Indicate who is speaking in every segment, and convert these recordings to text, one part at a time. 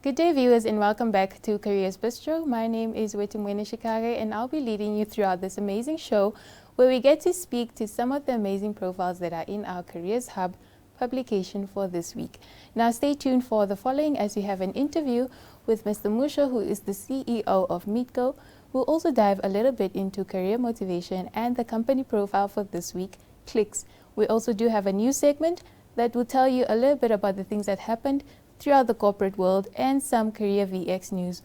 Speaker 1: Good day, viewers, and welcome back to Careers Bistro. My name is Mwilima Mushokabanji, and I'll be leading you throughout this amazing show where we get to speak to some of the amazing profiles that are in our Careers Hub publication for this week. Now, stay tuned for the following as we have an interview with Mr. Musho, who is the CEO of Meatco. We'll also dive a little bit into career motivation and the company profile for this week, Clicks. We also do have a new segment that will tell you a little bit about the things that happened throughout the corporate world and some career VX news.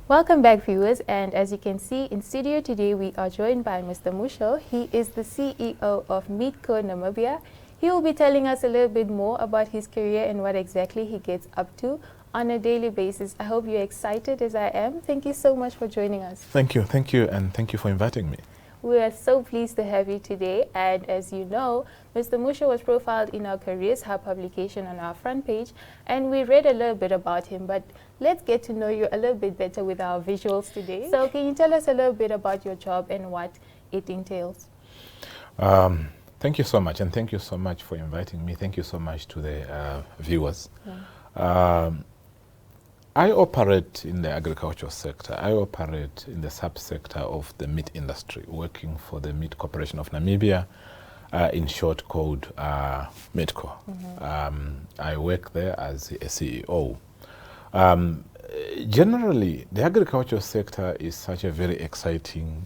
Speaker 1: Welcome back, viewers, and as you can see in studio today we are joined by Mr. Musho. He is the CEO of Meatco Namibia. He will be telling us a little bit more about his career and what exactly he gets up to on a daily basis. I hope you're excited as I am. Thank you so much for joining us.
Speaker 2: Thank you, and thank you for inviting me.
Speaker 1: We are so pleased to have you today, and as you know, Mr. Musho was profiled in our Careers Hub publication on our front page, and we read a little bit about him, but let's get to know you a little bit better with our visuals today. So can you tell us a little bit about your job and what it entails?
Speaker 2: Thank you so much, and thank you so much for inviting me. Thank you so much to the viewers. Yeah. I operate in the agricultural sector. I operate in the subsector of the meat industry, working for the Meat Corporation of Namibia, in short called Meatco. I work there as a CEO. Generally, the agricultural sector is such a very exciting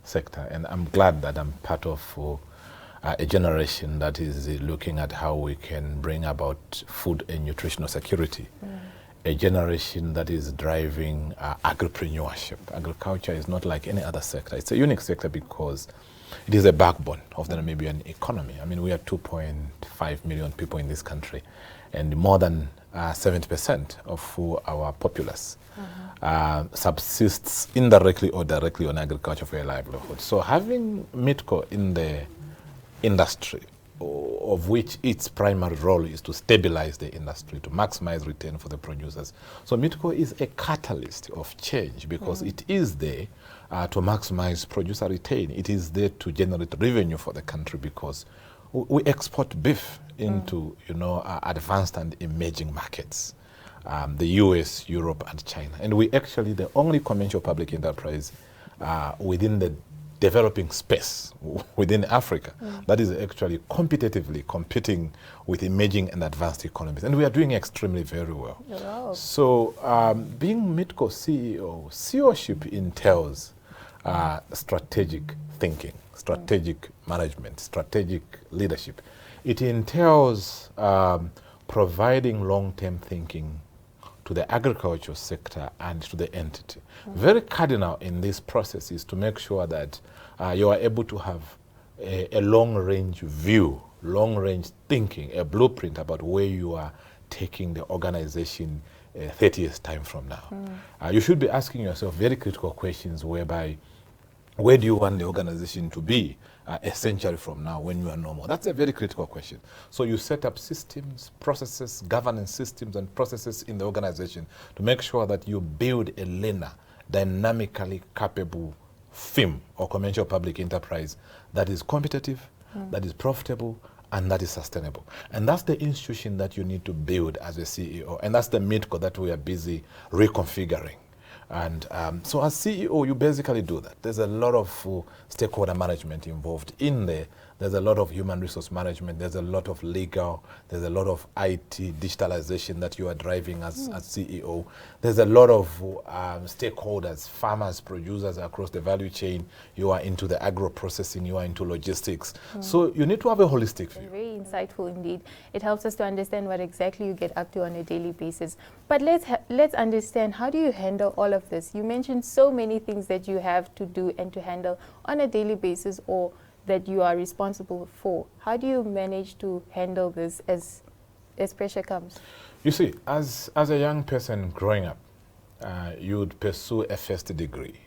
Speaker 2: sector, and I'm glad that I'm part of a generation that is looking at how we can bring about food and nutritional security. A generation that is driving agripreneurship. Agriculture is not like any other sector. It's a unique sector because it is a backbone of the Namibian economy. I mean, we are 2.5 million people in this country, and more than 70% of our populace subsists indirectly or directly on agriculture for a livelihood. So having Meatco in the industry, of which its primary role is to stabilize the industry, to maximize return for the producers. So Meatco is a catalyst of change because it is there to maximize producer return. It is there to generate revenue for the country because we export beef into advanced and emerging markets, the US, Europe, and China. And we actually the only commercial public enterprise within the developing space within Africa that is actually competitively competing with emerging and advanced economies. And we are doing extremely very well. Wow. So being Meatco CEO, CEOship entails strategic thinking, strategic management, strategic leadership. It entails providing long-term thinking to the agricultural sector and to the entity. Very cardinal in this process is to make sure that you are able to have a long-range view, long-range thinking, a blueprint about where you are taking the organization 30 years time from now. You should be asking yourself very critical questions whereby, where do you want the organization to be a century from now when you are no more? That's a very critical question. So you set up systems, processes, governance systems and processes in the organization to make sure that you build a leaner, dynamically capable firm or commercial public enterprise that is competitive, that is profitable, and that is sustainable. And that's the institution that you need to build as a CEO. And that's the Meatco that we are busy reconfiguring. And so as CEO, you basically do that. There's a lot of stakeholder management involved in there. There's a lot of human resource management. There's a lot of legal. There's a lot of IT digitalization that you are driving as CEO. There's a lot of stakeholders, farmers, producers across the value chain. You are into the agro-processing. You are into logistics. So you need to have a holistic view.
Speaker 1: Very insightful indeed. It helps us to understand what exactly you get up to on a daily basis. But let's understand, how do you handle all of this? You mentioned so many things that you have to do and to handle on a daily basis, or that you are responsible for. How do you manage to handle this as pressure comes?
Speaker 2: You see, as a young person growing up, you would pursue a first degree.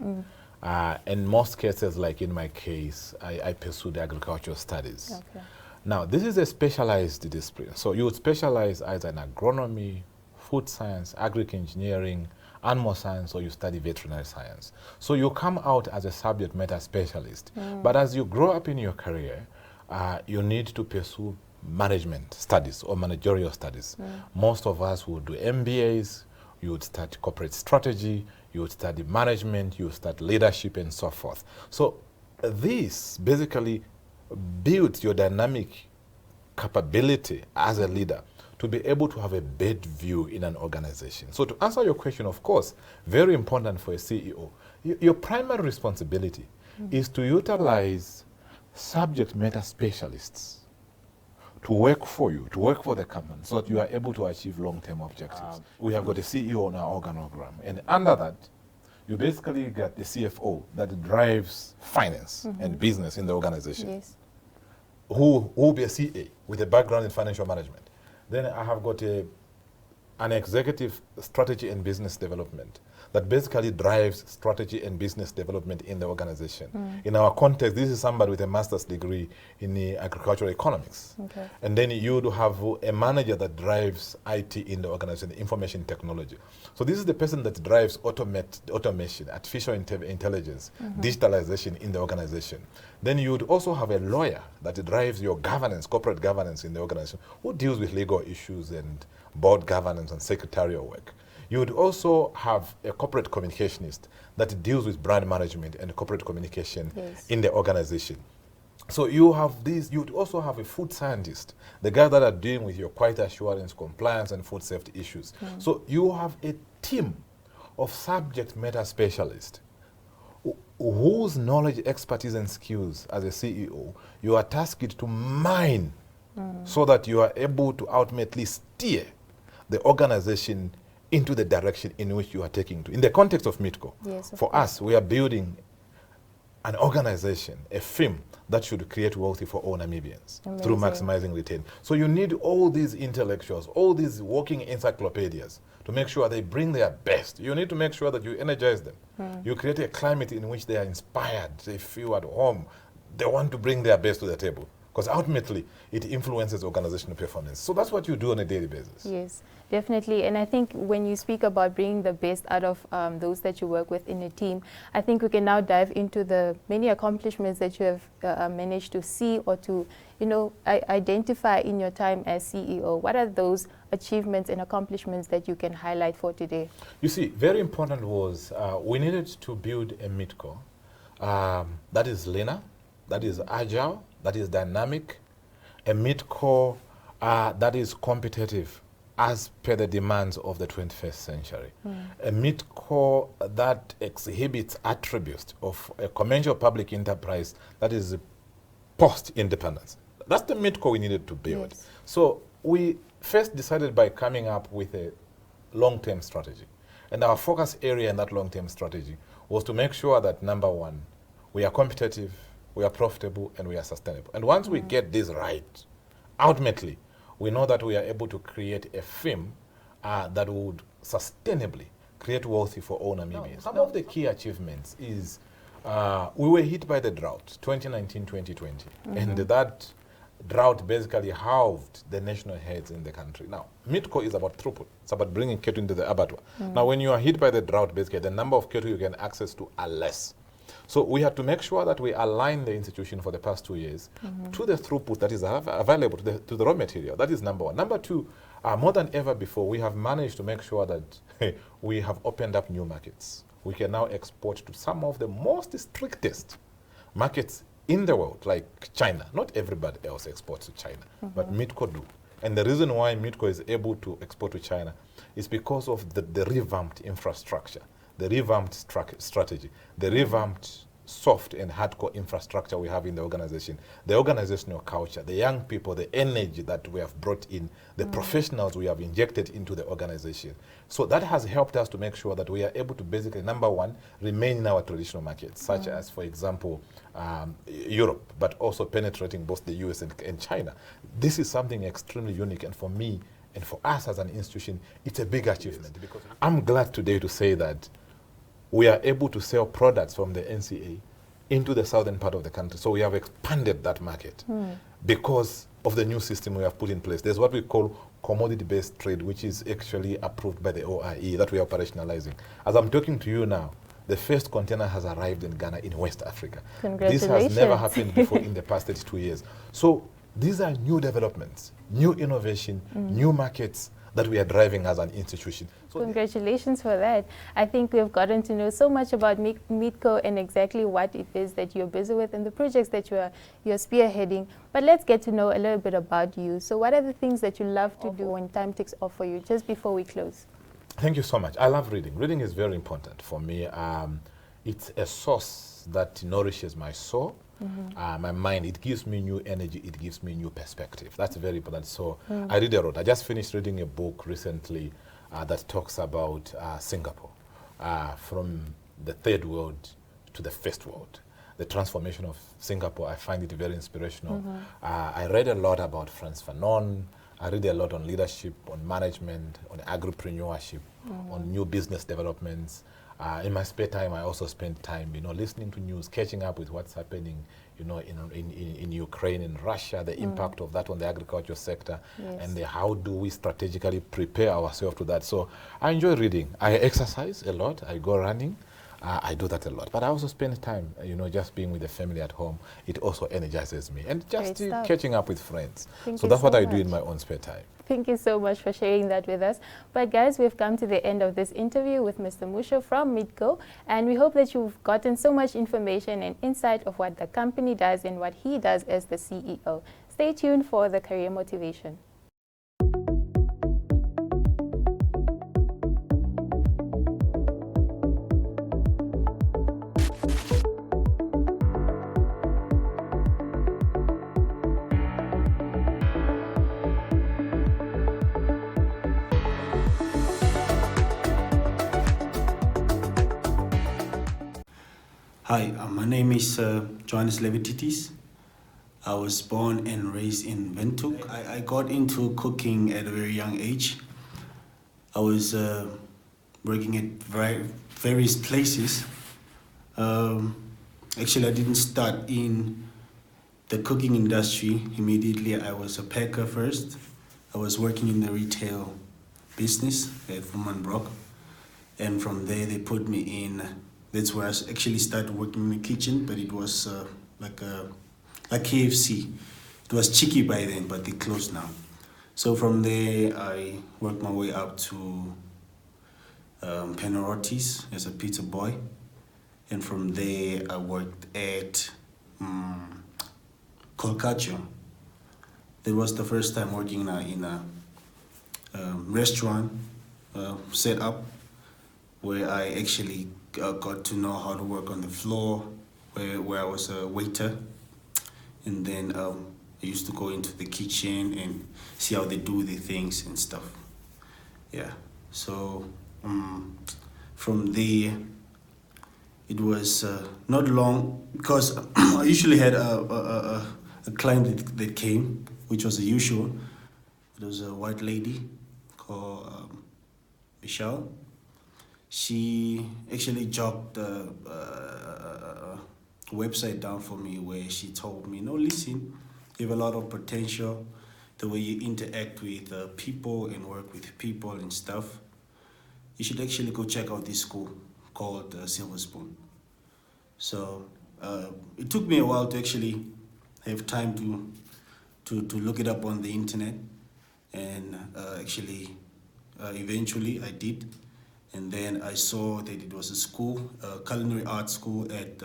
Speaker 2: In most cases, like in my case, I pursued agricultural studies.
Speaker 1: Okay.
Speaker 2: Now, this is a specialized discipline. So you would specialize either in agronomy, food science, agri-engineering, animal science, or you study veterinary science. So you come out as a subject matter specialist. But as you grow up in your career, you need to pursue management studies or managerial studies. Most of us would do MBAs, you would study corporate strategy, you would study management, you would study leadership, and so forth. So this basically builds your dynamic capability as a leader to be able to have a big view in an organization. So to answer your question, of course, very important for a CEO, your primary responsibility is to utilize subject matter specialists to work for you, to work for the company, so that you are able to achieve long-term objectives. We have got a CEO on our organogram, and under that, you basically get the CFO that drives finance and business in the organization,
Speaker 1: Yes.
Speaker 2: who will be a CA with a background in financial management. Then I have got an executive strategy and business development that basically drives strategy and business development in the organization. In our context, this is somebody with a master's degree in the agricultural economics.
Speaker 1: Okay.
Speaker 2: And then you do have a manager that drives IT in the organization, information technology. So this is the person that drives automation, artificial intelligence, digitalization in the organization. Then you would also have a lawyer that drives your governance, corporate governance in the organization, who deals with legal issues and board governance and secretarial work. You would also have a corporate communicationist that deals with brand management and corporate communication in the organization. So you have these, you'd also have a food scientist, the guy that are dealing with your quality assurance, compliance, and food safety issues. So you have a team of subject matter specialists whose knowledge, expertise, and skills as a CEO, you are tasked to mine so that you are able to ultimately steer the organization into the direction in which you are taking to. In the context of Meatco, for us, we are building an organization, a firm that should create wealth for all Namibians through maximizing return. So you need all these intellectuals, all these walking encyclopedias to make sure they bring their best. You need to make sure that you energize them. You create a climate in which they are inspired, they feel at home, they want to bring their best to the table. Because ultimately, it influences organizational performance. So that's what you do on a daily basis. Yes,
Speaker 1: definitely. And I think when you speak about bringing the best out of those that you work with in a team, I think we can now dive into the many accomplishments that you have managed to see or to, identify in your time as CEO. What are those achievements and accomplishments that you can highlight for today?
Speaker 2: You see, very important was we needed to build a Meatco that is leaner, that is agile, that is dynamic, a Meatco that is competitive as per the demands of the 21st century. A Meatco that exhibits attributes of a commercial public enterprise that is post-independence. That's the Meatco we needed to build. Yes. So we first decided by coming up with a long-term strategy. And our focus area in that long-term strategy was to make sure that, number one, we are competitive, we are profitable, and we are sustainable. And once we get this right, ultimately, we know that we are able to create a firm that would sustainably create wealth for all Namibians. Some of the key achievements is we were hit by the drought, 2019-2020. And that drought basically halved the national herds in the country. Now, Meatco is about throughput. It's about bringing cattle into the abattoir. Now, when you are hit by the drought, basically, the number of cattle you can access to are less. So we had to make sure that we align the institution for the past 2 years to the throughput that is available to the raw material. That is number one. Number two, more than ever before, we have managed to make sure that we have opened up new markets. We can now export to some of the most strictest markets in the world, like China. Not everybody else exports to China, but Meatco do. And the reason why Meatco is able to export to China is because of the revamped infrastructure, the revamped strategy, the revamped soft and hardcore infrastructure we have in the organization, the organizational culture, the young people, the energy that we have brought in, the professionals we have injected into the organization. So that has helped us to make sure that we are able to basically, number one, remain in our traditional markets, such as, for example, Europe, but also penetrating both the US and China. This is something extremely unique, and for me, and for us as an institution, it's a big achievement. Because I'm glad today to say that we are able to sell products from the NCA into the southern part of the country. So we have expanded that market because of the new system we have put in place. There's what we call commodity-based trade, which is actually approved by the OIE that we are operationalizing. As I'm talking to you now, the first container has arrived in Ghana in West Africa.
Speaker 1: Congratulations.
Speaker 2: This has never happened before in the past 32 years. So these are new developments, new innovation, new markets that we are driving as an institution. So
Speaker 1: congratulations for that. I think we've gotten to know so much about Meatco and exactly what it is that you're busy with and the projects that you're spearheading. But let's get to know a little bit about you. So what are the things that you love to do when time takes off for you, just before we close?
Speaker 2: Thank you so much. I love reading. Reading is very important for me. It's a source that nourishes my soul, my mind. It gives me new energy. It gives me new perspective. That's very important. So I read a lot. I just finished reading a book recently that talks about Singapore, from the third world to the first world. The transformation of Singapore, I find it very inspirational. I read a lot about Frantz Fanon. I read a lot on leadership, on management, on agripreneurship, on new business developments. In my spare time, I also spend time, listening to news, catching up with what's happening, in Ukraine and Russia, the impact of that on the agriculture sector, and how do we strategically prepare ourselves to that. So I enjoy reading. I exercise a lot. I go running. I do that a lot. But I also spend time, just being with the family at home. It also energizes me. And just catching up with friends. So that's what I do in my own spare time.
Speaker 1: Thank you so much for sharing that with us. But guys, we've come to the end of this interview with Mr. Musho from Meatco, and we hope that you've gotten so much information and insight of what the company does and what he does as the CEO. Stay tuned for the career motivation.
Speaker 3: Hi, my name is Johannes Levititis. I was born and raised in Windhoek. I got into cooking at a very young age. I was working at various places. Actually, I didn't start in the cooking industry immediately. I was a packer first. I was working in the retail business at Brock. And from there, they put me in. That's where I actually started working in the kitchen, but it was like KFC. It was cheeky by then, but they closed now. So from there, I worked my way up to Panarottis as a pizza boy. And from there, I worked at Colcaccio. That was the first time working in a restaurant setup where I actually got to know how to work on the floor, where I was a waiter. And then I used to go into the kitchen and see how they do the things and stuff. Yeah, so from there, it was not long, because I usually had a client that came, which was the usual. It was a white lady called Michelle. She actually jogged the website down for me, where she told me, no, listen, you have a lot of potential, the way you interact with people and work with people and stuff. You should actually go check out this school called Silver Spoon. So it took me a while to actually have time to look it up on the internet, and eventually I did. And then I saw that it was a school, a culinary arts school at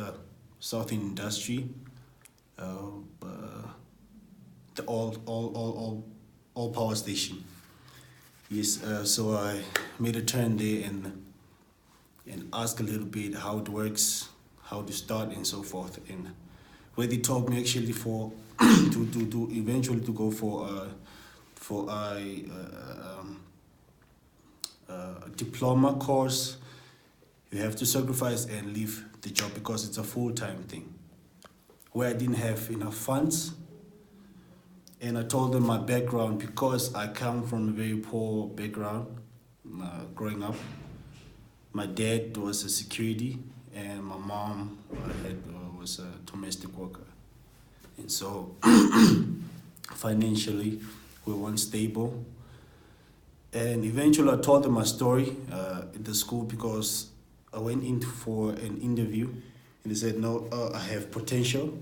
Speaker 3: Southern Industry, the all power station. Yes, so I made a turn there and asked a little bit how it works, how to start and so forth. And where they told me actually for to eventually to go for a diploma course, you have to sacrifice and leave the job because it's a full-time thing. Where I didn't have enough funds, and I told them my background, because I come from a very poor background growing up. My dad was a security, and my mom was a domestic worker. And so financially, we weren't stable. And eventually I told them my story at the school because I went in for an interview and they said, no, I have potential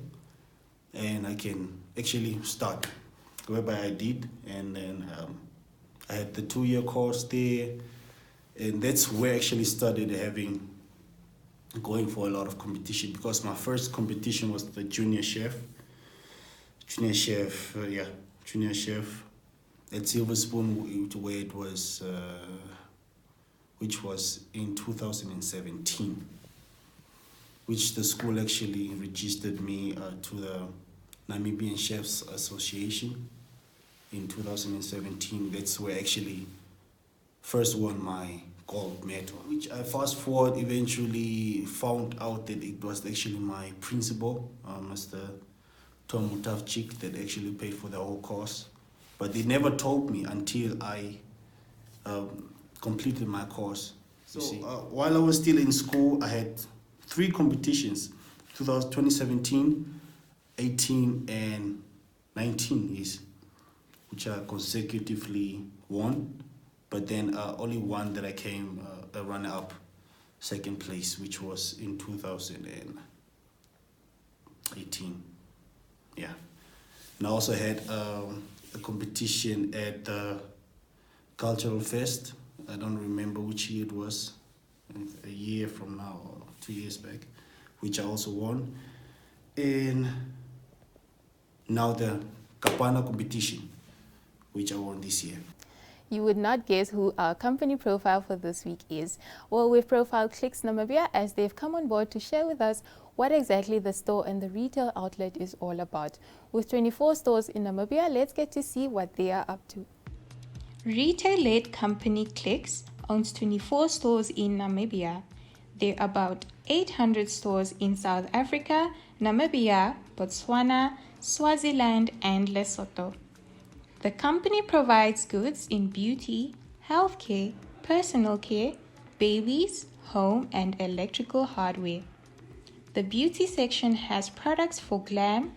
Speaker 3: and I can actually start, whereby I did. And then I had the 2-year course there, and that's where I actually started going for a lot of competition, because my first competition was the junior chef at Silver Spoon, where it was, which was in 2017, which the school actually registered me to the Namibian Chefs Association in 2017. That's where I actually first won my gold medal, which I fast forward eventually found out that it was actually my principal, Mr. Tom Mutavchik, that actually paid for the whole course. But they never told me until I completed my course. So while I was still in school, I had 3 competitions, 2017, 18, and 19 which I consecutively won. But then only one that I came a runner-up, second place, which was in 2018. Yeah. And I also had a competition at the Cultural Fest. I don't remember which year it was, a year from now or 2 years back, which I also won. And now the Kapana competition, which I won this year.
Speaker 1: You would not guess who our company profile for this week is. Well, we've profiled Clicks Namibia as they've come on board to share with us what exactly the store and the retail outlet is all about. With 24 stores in Namibia, let's get to see what they are up to. Retail-led company Clicks owns 24 stores in Namibia. There are about 800 stores in South Africa, Namibia, Botswana, Swaziland, and Lesotho. The company provides goods in beauty, healthcare, personal care, babies, home, and electrical hardware. The beauty section has products for glam,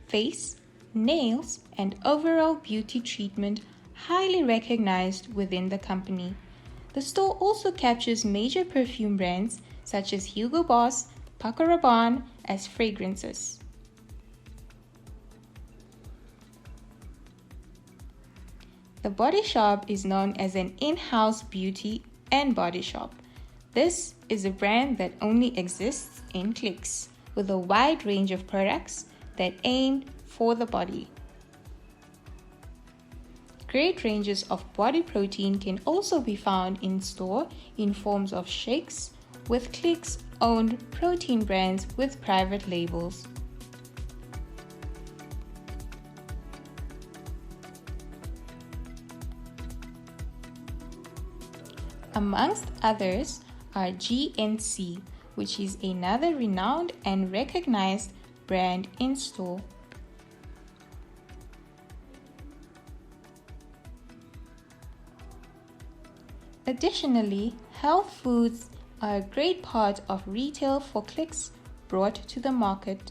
Speaker 1: face, nails, and overall beauty treatment highly recognized within the company. The store also captures major perfume brands such as Hugo Boss, Paco Rabanne as fragrances. The Body Shop is known as an in-house beauty and body shop. This is a brand that only exists in Clicks, with a wide range of products that aim for the body. Great ranges of body protein can also be found in store in forms of shakes, with Clicks owned protein brands with private labels. Amongst others are GNC, which is another renowned and recognized brand in store. Additionally, health foods are a great part of retail for Clicks brought to the market.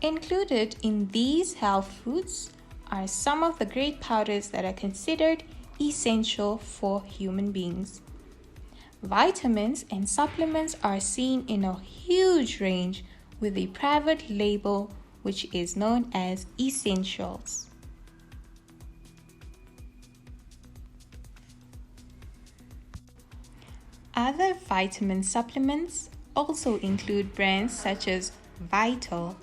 Speaker 1: Included in these health foods are some of the great powders that are considered essential for human beings. Vitamins and supplements are seen in a huge range with a private label which is known as Essentials. Other vitamin supplements also include brands such as Vital,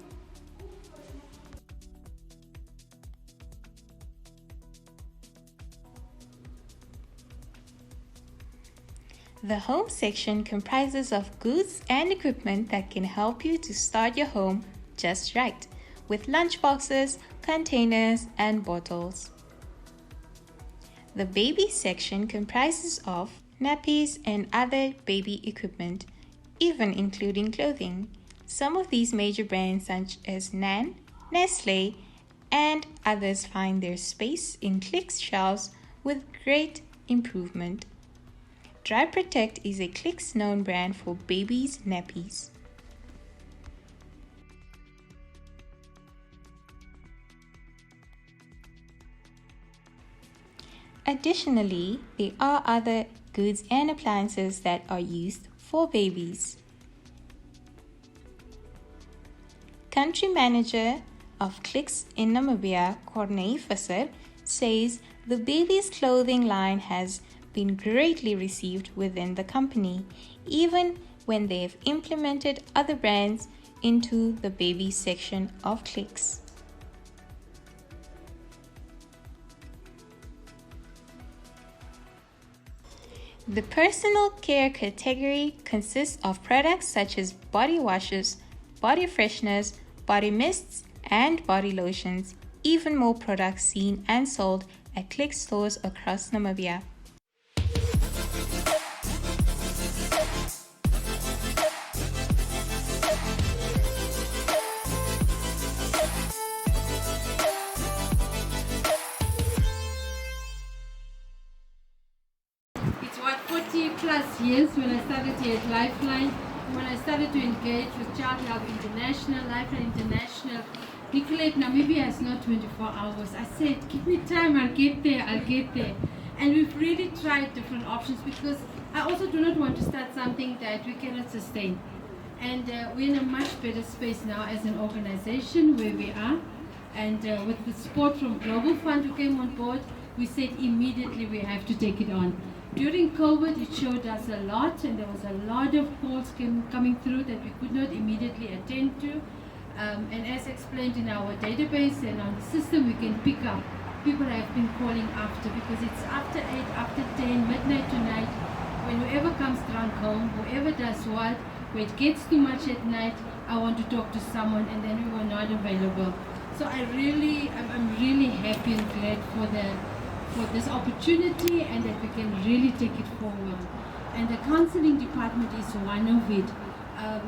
Speaker 1: The home section comprises of goods and equipment that can help you to start your home just right, with lunchboxes, containers, and bottles. The baby section comprises of nappies and other baby equipment, even including clothing. Some of these major brands such as Nan, Nestle, and others find their space in Clicks shelves with great improvement. Dry Protect is a Clicks known brand for babies' nappies. Additionally, there are other goods and appliances that are used for babies. Country Manager of Clicks in Namibia, Corneille says the baby's clothing line has been greatly received within the company, even when they've implemented other brands into the baby section of Clicks. The personal care category consists of products such as body washes, body fresheners, body mists, and body lotions. Even more products seen and sold at Clicks stores across Namibia.
Speaker 4: It's what, 40 plus years when I started here at Lifeline, when I started to engage with Child Health International, Lifeline International. Nicolette, Namibia is not 24 hours. I said, give me time, I'll get there. And we've really tried different options because I also do not want to start something that we cannot sustain. And we're in a much better space now as an organization where we are. And with the support from Global Fund who came on board, we said immediately we have to take it on. During COVID, it showed us a lot, and there was a lot of calls coming through that we could not immediately attend to. And as explained in our database and on the system, we can pick up. People have been calling after because it's after 8, after 10, midnight tonight, when whoever comes drunk home, whoever does what, where it gets too much at night, I want to talk to someone, and then we were not available. So I'm really happy and glad for this opportunity and that we can really take it forward. And the counseling department is one of it.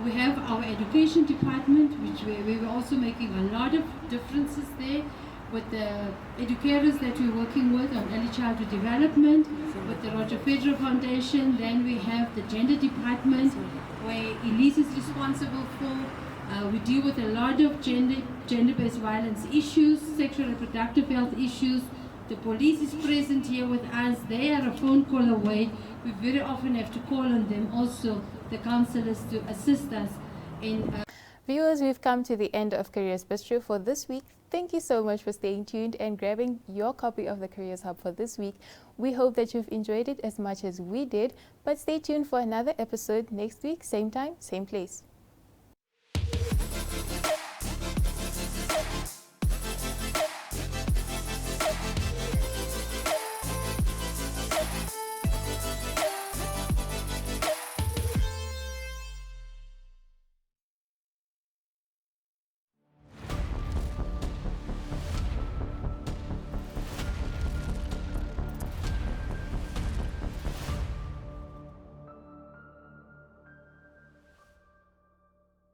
Speaker 4: We have our education department, which we're also making a lot of differences there with the educators that we're working with on early childhood development, with the Roger Federer Foundation. Then we have the gender department, where Elise is responsible for. We deal with a lot of gender-based violence issues, sexual and reproductive health issues. The police is present here with us. They are a phone call away. We very often have to call on them also, the counselors, to assist us in...
Speaker 1: Viewers, we've come to the end of Careers Bistro for this week. Thank you so much for staying tuned and grabbing your copy of the Careers Hub for this week. We hope that you've enjoyed it as much as we did, but stay tuned for another episode next week, same time, same place.